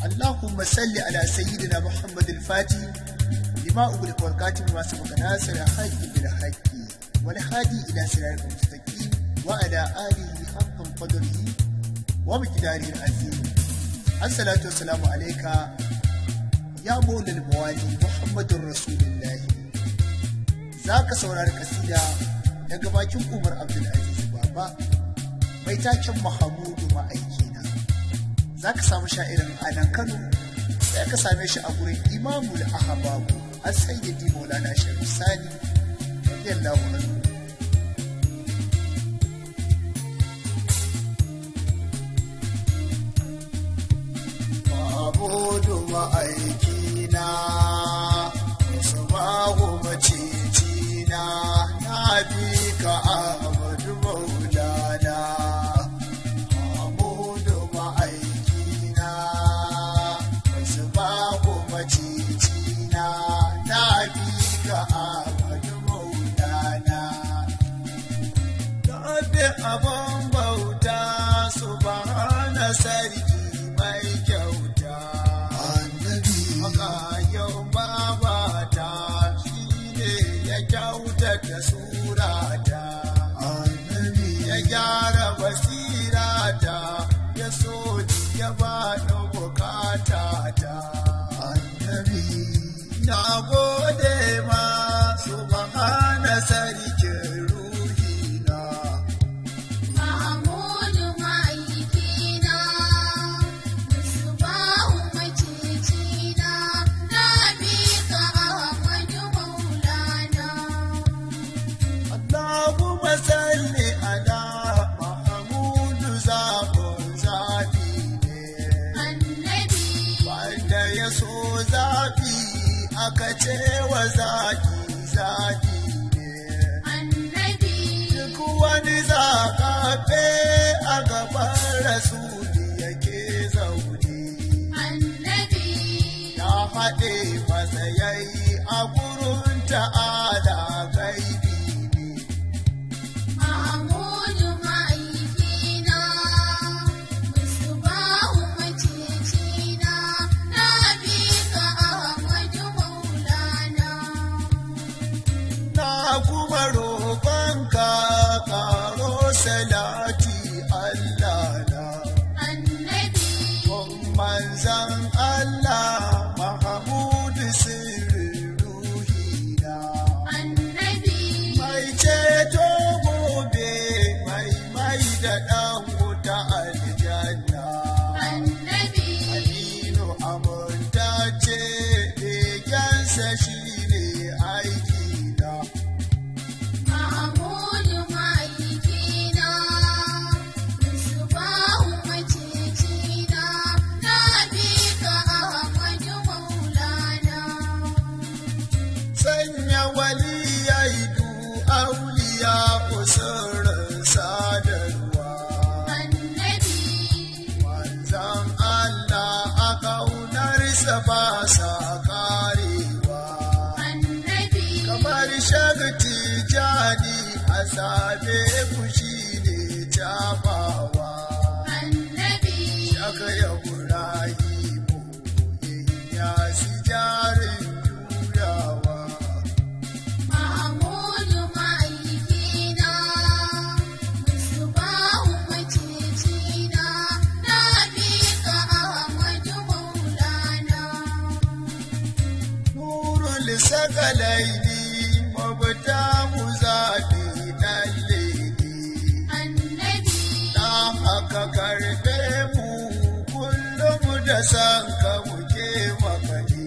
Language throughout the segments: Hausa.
اللهم صل على سيدنا محمد الفاتح لما أغلق والكاتب ما سبق ناصر الحق بالحق والهادي إلى صراط المستقيم وعلى آله حق قدره ومقداره العظيم. الصلاة والسلام عليك يا مولى الموالي محمد رسول الله. ذاك saurari kasida daga bakin Umar Abdulaziz Baba mai taken Mahamudu ma'aikina. Za ka samu sha'irin a nan Kano, sai ka same shi a gurin Imamul Ahbabu As-Sayyidi Maulana Shehu Sani radiyallahu anhu. Mahamudu ma'aikina, Musubahu macicina, na bi ka Ahmadu Maulana. Abin bauta subhana sarki mai kyauta, annabi magayin babata shi ne ya kyautata surata, annabi ya gyara basirata, ya so ni ya bani bukatata, annabi na gode ma subhana sarkin aka ce wa zaki ne, annabi duk wani zaƙaɓe a gaban rasuli yake zaune, annabi ya haɗe masa yayi a gurin ta'ala gaibi ne. Mahamudu ma'aikina, Musubahu macicina, na bi ka kuma roƙonka ƙaro salati Allah na annabi manzan Allah Mahamudu sirrin ruhina annabi mai ceto gobe mai da ɗan wuta aljanna annabi aminu amintacce legensa shi ne aiki sirrin sadarwa annabi manzan Allah a ƙaunarsa ba sa karewa annabi kamar shagti jadi a sabe fushi ne tabawa annabi shaka ya Ibrahimu ya si jarin jurawa sakalaini mabata mu zaɓi ɗan lady annabi na haka karɓe mu kullum da san ka muke makani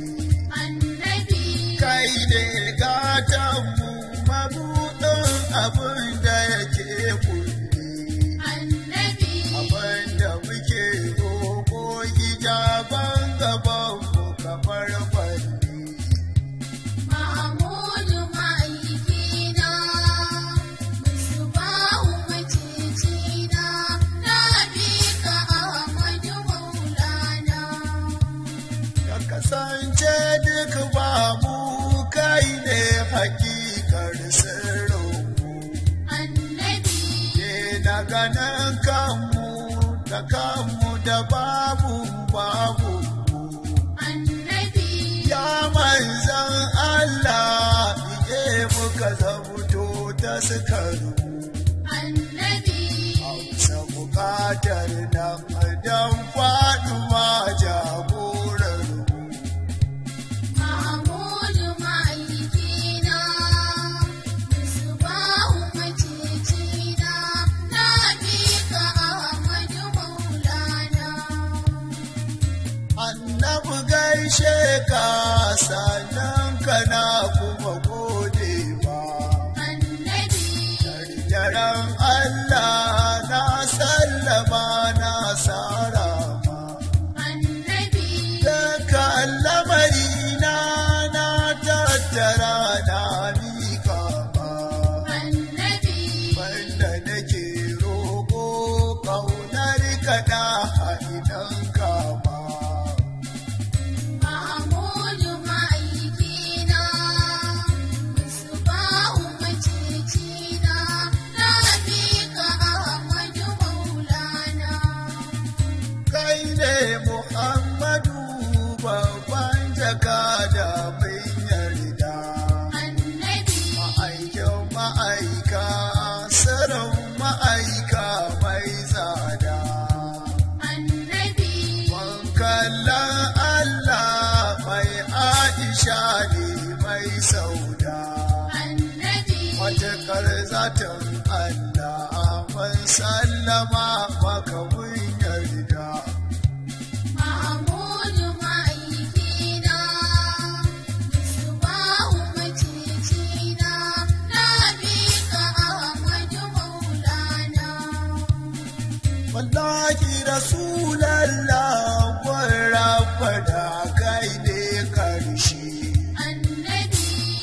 annabi kai ne gatan mu mabuɗin abin da yake kulle annabi abin da muke roƙo gidaban gaban mu kamar bari kasance duk ba mu kai ne hakikar sirrinmu annabi ne na ganin kanmu da kanmu da babu ka zabuto ta sukaru amsa bukatar nan dan faɗuwa jagorar Mahmudu ma'aikina, Musbahu macicina, na bi ka Ahmadu Maulana. annabi gaishe ka sannan kana kuma gode ba daren Allah na sallama na sarama daga lamarina na tattara na mika ba wanda nake roƙo ƙaunar kaɗa haɗinan kama Mahmudu ma'aikina, Musbahu macicina, na bi ka Ahmadu Maulana. kai ne Muhammadu babban jaka da mai yarda ma'aikin ma'aika saran ma'aika mai tsada wankallan Allah mai Aisha ne mai sauda matuƙar zaton Allah man sallama maka mun yarda Mahmudu ma'aikina, Musbahu macicina, na bi ka Ahmadu Maulana. wallahi rasulallah warabada kai ne karshe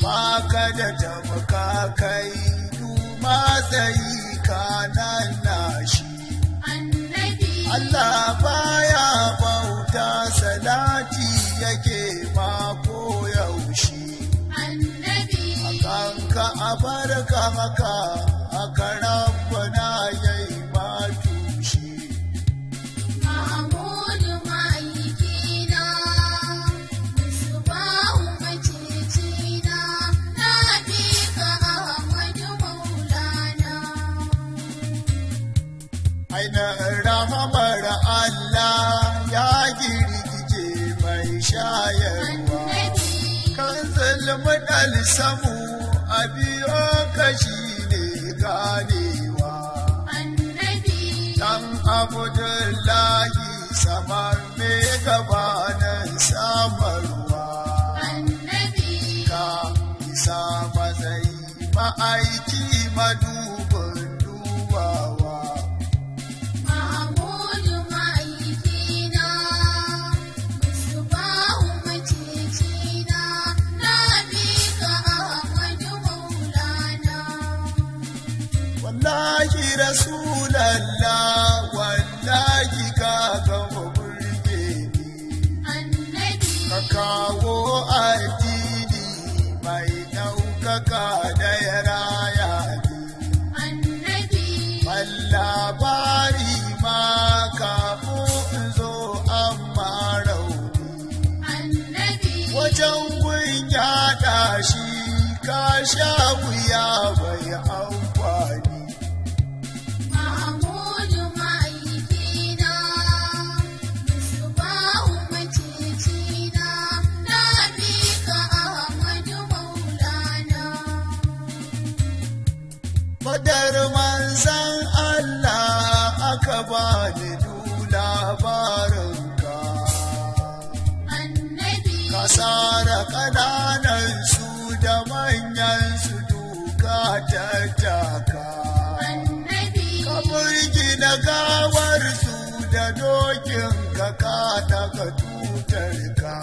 baka da tamaka kai duma tsayi kanan nashi Allah baya bauta salati yake ma ko yaushe kanka abarka haka aka rabbana yayi ma tushe Mahmudu ma'aikina, Musbahu macicina, na bi ka Ahmadu Maulana. aina rahamar Allah ya girgije mai shayarwa kan zulmudal samu a biyo kashi ne ganewa dan Abdullahi samar me gabanin samarwa ka isa matsayi ma'aiki madubin dubawa Mahmudu ma'aikina, Musbahu macicina, na bi ka Ahmadu Maulana. wallahi rasulallah wallahi ka gama burge ni ka kawo addini mai ɗaukaka da ya raya ni labari ma kafin in zo amma rauni wajen gun yaɗa shi ka sha wuya bai amfani Mahmudu ma'aikina, Musbahu macicina, na bi ka Ahmadu Maulana. Fadar manzan Allah aka bani labarinka ka tsara ƙananan su da manyan su duka tattaka ka burgina gawar su da dokin ka daga tutar ka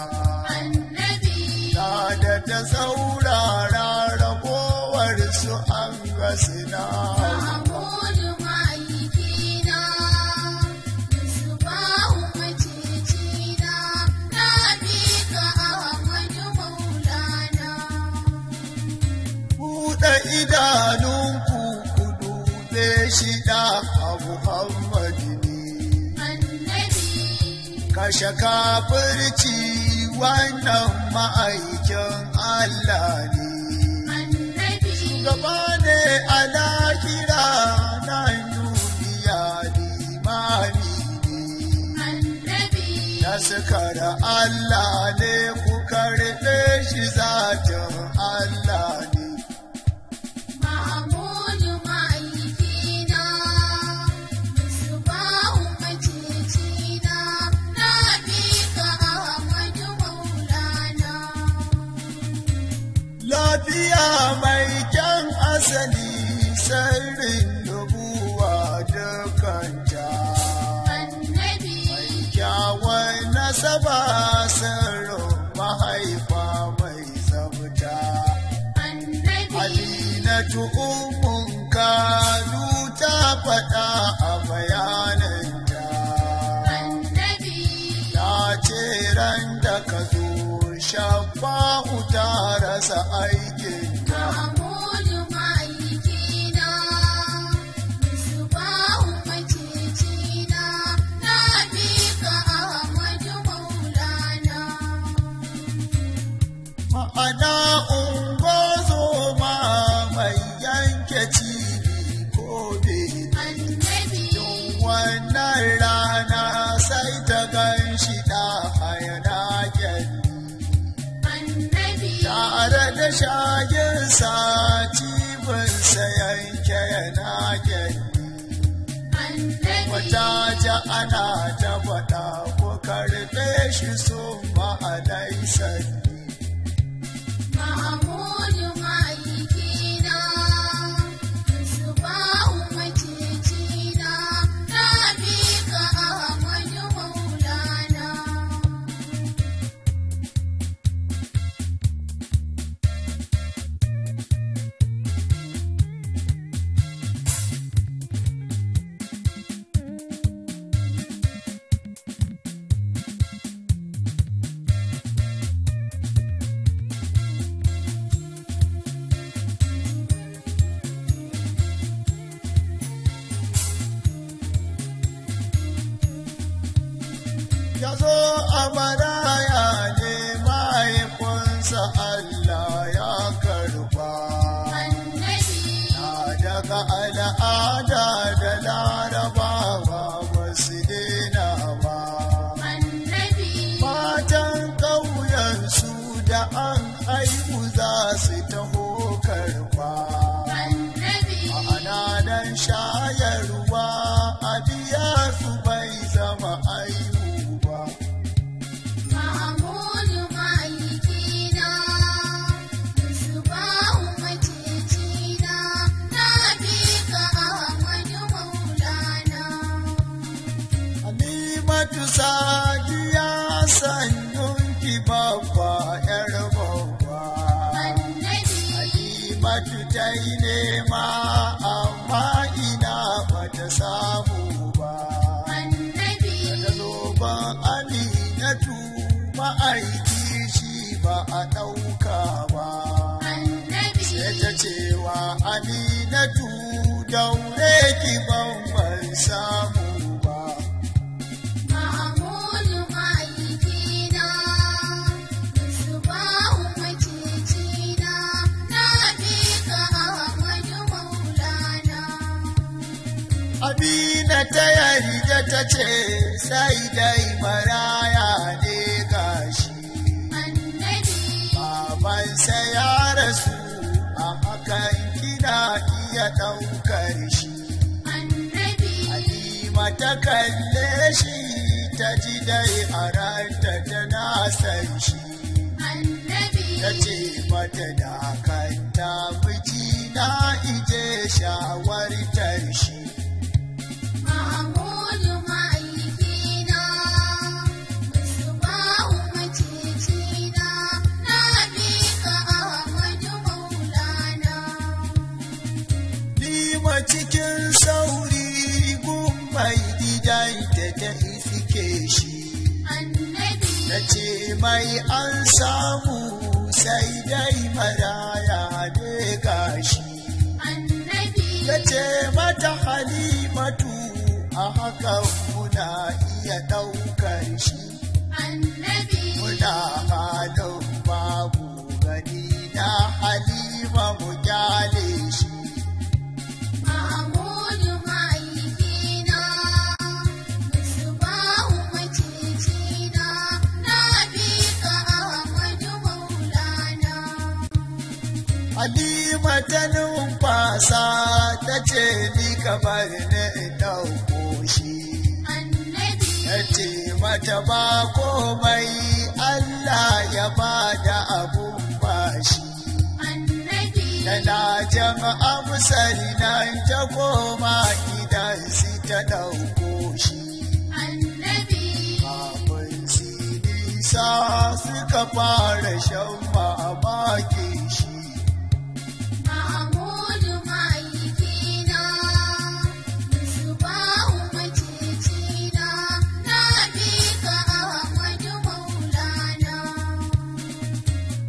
ta da ta saurara ragowar su an ga sina Mahmudu ma'aikina, Musbahu macicina, na bi ka Ahmadu Maulana. buɗe idanunku ku dube shi da Muhammadu ne kashe kafirci wannan ma'aikin Allah ne shugaba ne a lahira nan duniya limami ne taskar Allah ne ku karɓe shi zatin Allah ne Mahamudu ma'aikina, Musbahu macicina, na bi ka Ahmadu Maulana. lafiya mai kyan asali sirrin nubuwa dukanta Annabi, kyawun nasaba sirrin mahaifa mai tsabta Annabi, Aminatu ummun kanu ta faɗa a bayananta Annabi, ta ce ran da ka zo shafa'u ta rasa aikinta Mahamudu ma'aikina, Musbahu macicina, na bi ka Ahmadu Maulana. ma'ana ungozo ma mai yanke cibi ko bene Annabi, wannan rana sai ta gan shi da hayana kyalli Annabi, tare da shagirsa cibinsa yanke yana kyalli Annabi, wata ja ana ta faɗa ko karɓe shi sun ma'anai sanni Mahamudu ma'aikina, Musbahu macicina, na bi ka Ahmadu Maulana. ya zo a maraya ne mahaifinsa Allah ya karba Annabi, na daga al'ada da larabawa ba su daina ba Annabi, matan ƙauyensu da an haihu za su taho karba Annabi, ma'ana dan shayarwa a biya su bai zama aihu ba Mahamudu ma'aikina, Musbahu macicina, na bi ka Ahmadu Maulana. Halimatu Sadiya sanyun ki babba ‘yar babba. Annabi, Halimatu ta yi nema amma ina bata samu ba. Annabi, Da zoben Aminatu ma'aiki shi ba a ɗauka ba. Annabi, Sai ta cewa Aminatu daure ki ban samu ba. Mahamudu ma'aikina, Musbahu macicina, na bi ka Ahmadu Maulana. Amina ta yarda ta ce sai dai maraya ne gashi Annabi, babansa ya rasu a hakan kina iya ɗaukar shi Annabi, Halima ta kalle shi ta ji dai a ranta tana san shi Annabi, ta ce mata da kanta miji na ije shawartar shi Mahamudu ma'aikina, Musbahu macicina, na bi ka Ahmadu Maulana. Nima cikin sauri gun mai gidan da ta iske shi Annabi, na ce mai an samu sai dai maraya ne gashi Annabi, ta ce mata Halimatu a hakan muna iya ɗaukar shi Annabi, muna halin babu gani na Halima mu kyale Halima ta numfasa ta ce ni ka bar ni in ɗauko shi. annabi, Ta ce mata ba komai Allah ya bada abun bashi. annabi, Tana jama'a musari nan ta koma gidan su ta ɗauko shi. annabi, Kafin su nisa suka fara shan mamakin shi. Mahmudu mahaifina, Musbahu macicina, na bi ka Ahmadu Maulana.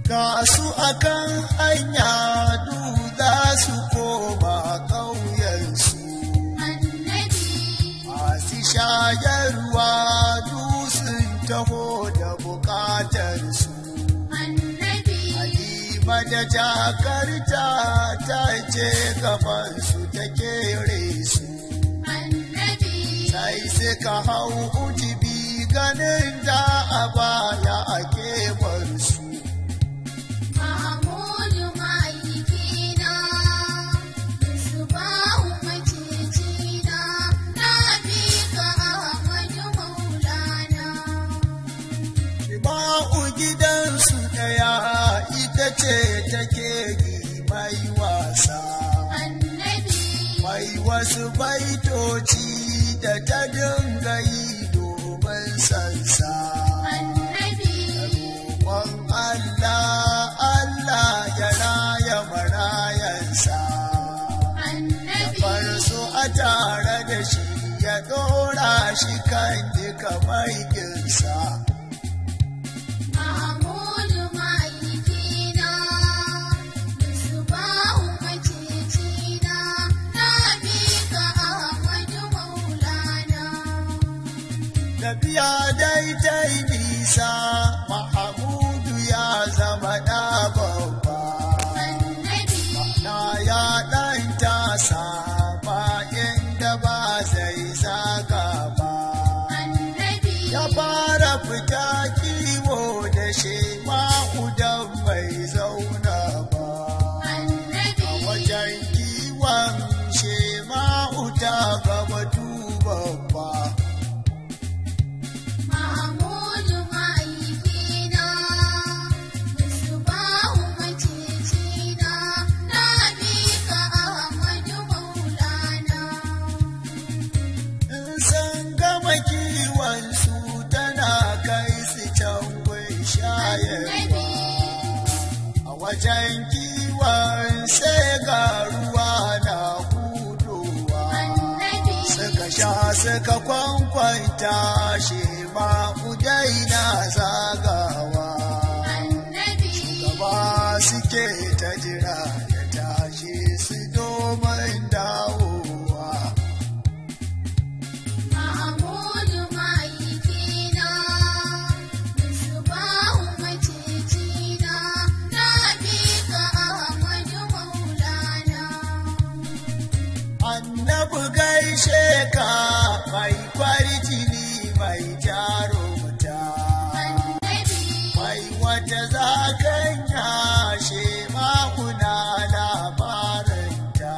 Ga su akan hanya du za su koma ƙauyensu. Annabi, Masu shayarwa du sun taho da bukatarsu. annabi, Halima da jakarta ta ce gabansu ta kere su. annabi, Sai suka hau ujibi ganin da a baya a kebarsu. Mahmudu mahaifina, Musbahu macicina, na bi ka Ahmadu Maulana. Ba'u gidansu ɗaya ita ce take yi mai wasa. Annabi, Mai wasu baitoci da ta dinga yi domin sansa. annabi, Roƙon Allah ya raya marayansa. annabi, Bar su a tare da shi ya ɗora shi kan duka maikinsa. Mahmudu mahaifina, Musbahu macicina, na bi ka Ahmadu Maulana. Tafiya dai ta yi nisa, Mahamudu ya zama ɗa babba. Annabi, Na ya ɗan tasa ba inda ba zai zaga ba. annabi, Ya fara fita kiwo da Shema'u don bai zauna ba. annabi, A wajen kiwon Shema'u ta gaba babba. Mahmudu mahaifina, Musbahu macicina, na bi ka Ahmadu Maulana. In san gama kiwon su tana kai su can gun shayarwa. A wajen kiwon sai ga ruwa na hudowa. Annabi, Suka sha suka kwankwanta shi ma udai na zagawa. annabi, Gaba suke ta jira ya tashi su domin dawowa. Mahmudu mahaifina, Musbahu macicina, na bi ka Ahmadu Maulana. Annabi gaishe ka mai kwarjini mai jarumta. Annabi, Mai wata zakanya Shema'una labarinta.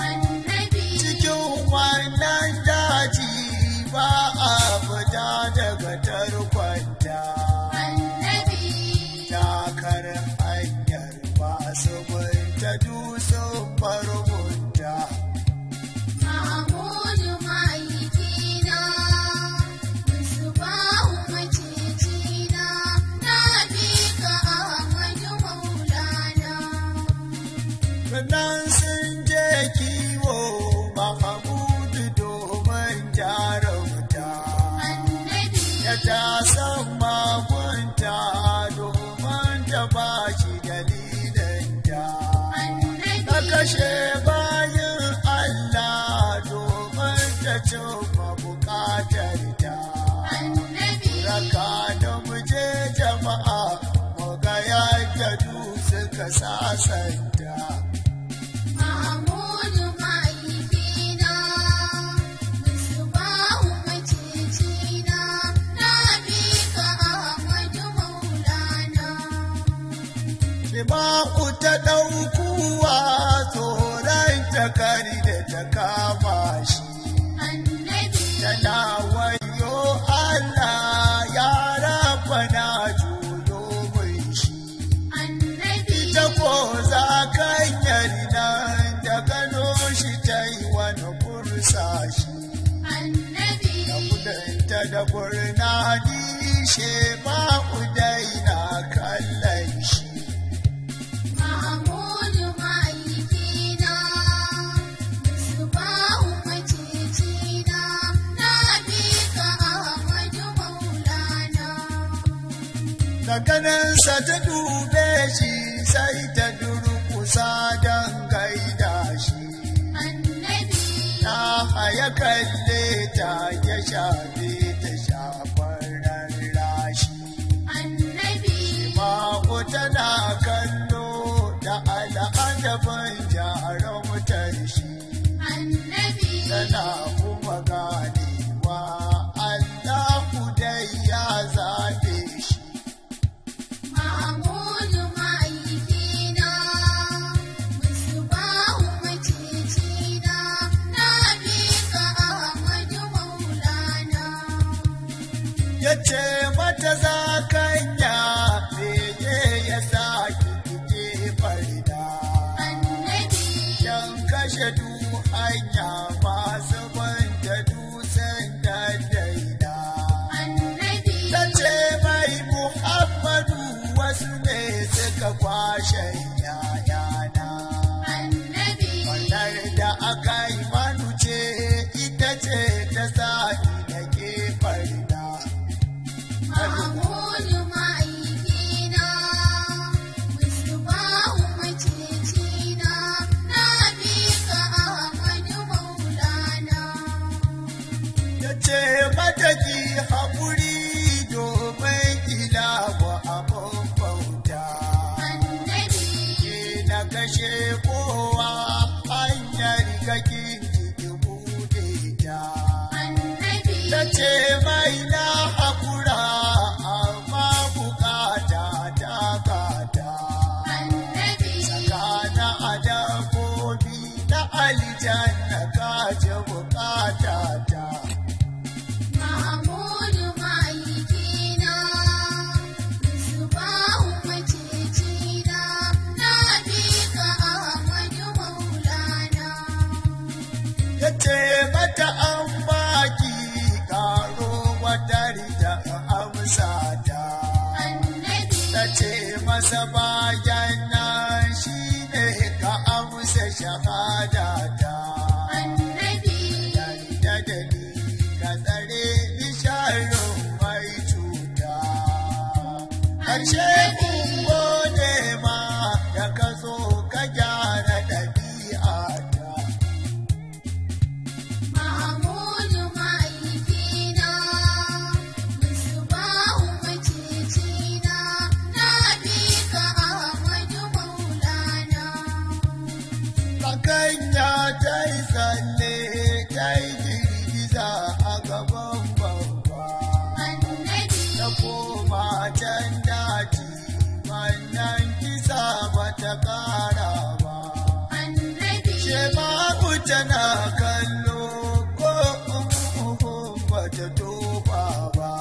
annabi, Cikin wannan daji ba a fita daga tarkonta. annabi, Takar hanyar masu binta dusun barbunta. Mahmudu mahaifina, Musbahu macicina, na bi ka Ahmadu Maulana. Nan sun je kiwo Mahamudu domin jarumta. Annabi, Ya ta san magunta domin ta ba shi dalilinta. annabi, Ta kashe bayin Allah domin ta cimma bukatarta. annabi, Raka da muje jama'a mu ga yadda du suka sasanta. Mahmudu mahaifina, Musbahu macicina, na bi ka Ahmadu Maulana. Shema'u ta ɗauku da ganinsa ta dube shi sai ta durkusa don gaida shi na haya kalle ta ya shafe ta shafar rarrashi ma'u tana kallo da al'adabin jarumtar shi tana kuma ganewa Allahu dai ya zaɓe shi. Mahmudu ma'aikina, Musbahu macicina, na bi ka Ahmadu Maulana. Ya ce mata zakanya bege ya sa kike farida. Yan kashe du hanya masu banta dutsen da daida. Ta ce mai Muhammadu wasu ne suka kwashe yayana. Wannan da aka yi manuce ita ce ta sa da ke farida. Mahmudu ma'aikina, Musbahu macicina, na bi ka Ahmadu Maulana. Ya ce mata ki haƙuri domin ilawa abin bauta. Ke na kashe kowa hanyar kakin ki buɗe ta. Ta ce mai na haƙura amma bukata ta kata. Sakana a dabbobi na aljanna ka ji bukata ta. Mahmudu ma'aikina, Musbahu macicina, na bi ka Ahmadu Maulana. Ya ce mata an baki karo wata rita amsa ta. Ta ce masa bayan nan shi ne ka amsa shahada ta. Yarda da ni ka tsare ni sharin mai cuta. Harshe kun gode ma da ka zo ka gyara ɗabi'ata. Mahmudu ma'aikina, Musbahu macicina, na bi ka Ahmadu Maulana. Kakanya ta yi tsalle ta yi girgiza a gaban babba. Ta koma can daji wannan kisa ba ta kara ba. Shema'u tana kallo ko ba ta toba ba.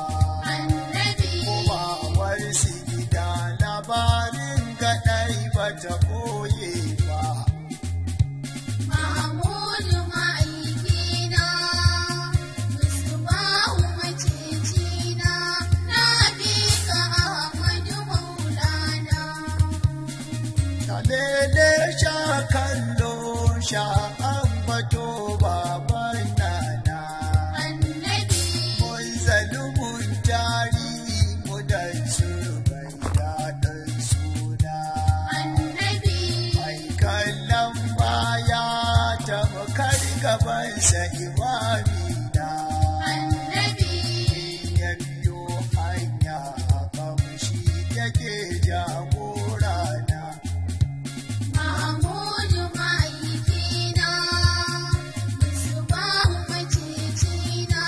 Komawar su gida labarin gaɗai ba ta ɓoye ba. Mahmudu ma'aikina, Musbahu macicina, na bi ka Ahmadu Maulana. Kalele sha kallo sha ambato baban nana. Mun zalumun tarihi mu dan surbai daɗin suna. Mai kallon baya ta makar gabansa imamina. Ya biyo hanya a kamshi yake jagorana. Mahmudu ma'aikina, Musbahu macicina,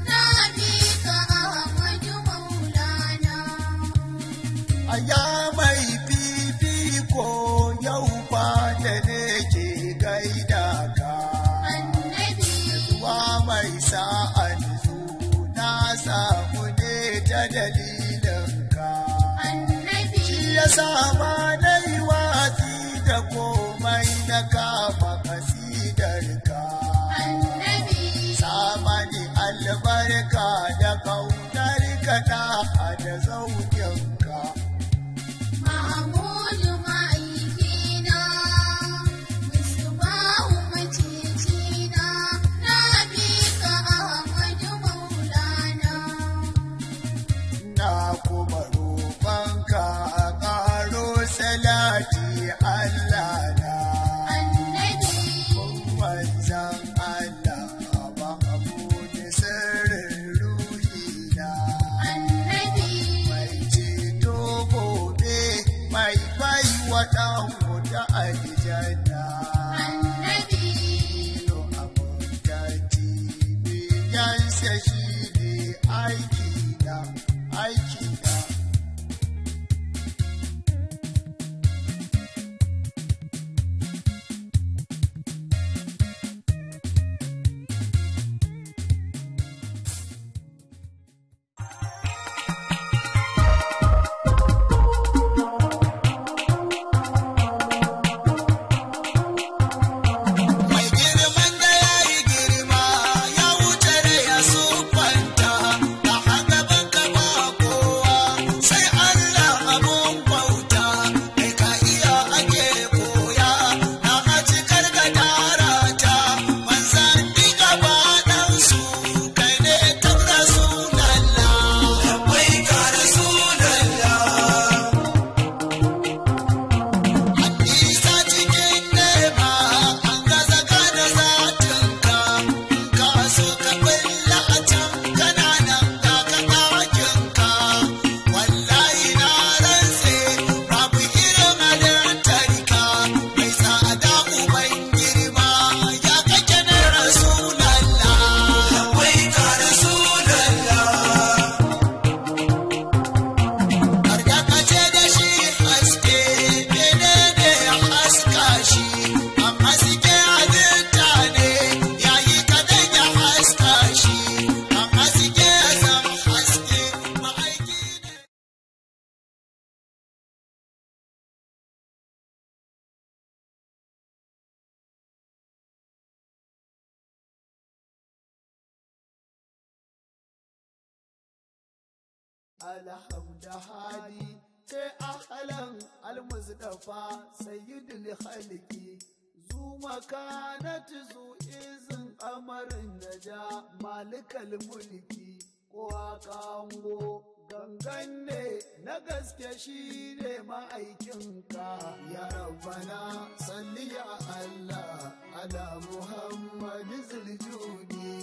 na bi ka Ahmadu Maulana. Aya mai fifiko yau fa da ne ke gaida ka. Zuwa mai sa'an zu na samu ne ta dalilinka. Shi ya sama na yi watsi da komai na kama kasidarka. Samani albarka da kaunarka da zaukinka. Mahmudu ma'aikina, Musbahu macicina, na bi ka Ahmadu Maulana. Na kuma roƙon aiki na. Alhamdu hadi ce ahlan al-mustafa sayyidul khalqi zu makanatu zu izin amarin naja malikal mulki kowa kango gangan ne na gaske shi ne ma'aikinka ya rabbana salli ya Allah ala Muhammad zuljudi